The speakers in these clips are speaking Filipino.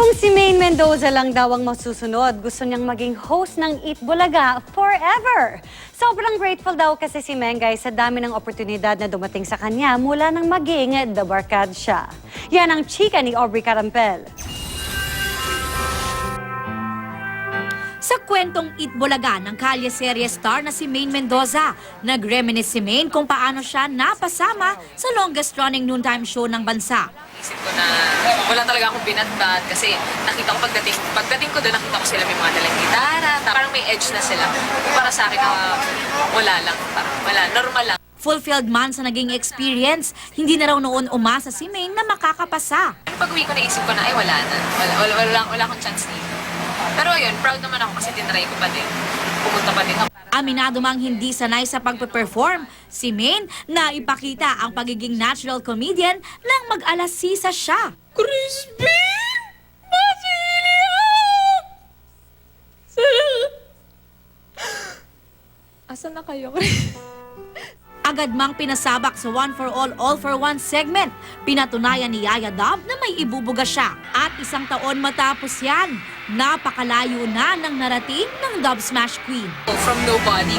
Kung si Maine Mendoza lang daw ang masusunod, gusto niyang maging host ng Eat Bulaga forever. Sobrang grateful daw kasi si Mengay sa dami ng oportunidad na dumating sa kanya mula nang maging The Barkad siya. Yan ang chika ni Aubrey Carampel. Sa kwentong Eat Bulaga ng Kalye Serye star na si Maine Mendoza, nag-reminisce si Maine kung paano siya napasama sa longest-running noontime show ng bansa. Isip ko na wala talaga akong binatbat kasi nakita ko pagdating ko doon, nakita ko sila may mga dalang gitara, parang may edge na sila. Para sa akin na wala lang, parang wala, normal lang. Fulfilled man sa naging experience, hindi na raw noon umasa si Maine na makakapasa. Pag-uwi ko naisip ko na, ay wala na, wala akong chance dito. Pero ayun, proud naman ako kasi tinry ko pa din. Pumunta pa din ako. Aminado mang hindi sanay sa pagpe-perform, si Maine na ipakita ang pagiging natural comedian nang mag-alasisa siya. Crispy! Basilia! Asan na kayo? Agad mang pinasabak sa One for All for One segment. Pinatunayan ni Yaya Dab na may ibubuga siya. At isang taon matapos yan, napakalayo na ng narating ng Dub Smash Queen. From nobody,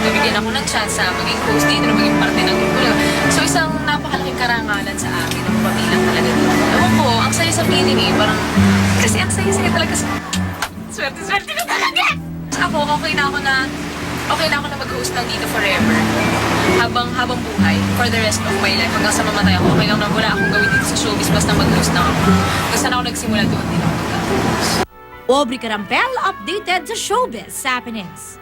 nabigyan ako ng chance sa maging host dito, na maging parte ng Ipula. So isang napakalaking karangalan sa akin, ang pabilang talaga dito. Ewan ko, ang saya sa feeling eh, parang, kasi ang saya talaga sa... Swerte na talaga! Ako, okay na ako na mag-host ng dito forever. Habang buhay, for the rest of my life, hanggang sa mamatay ako, okay lang na wala akong gawin dito sa showbiz, basta mag-host na ako. Basta na ako nagsimula doon din ako mag-host. Aubrey Carampel updated sa showbiz happenings.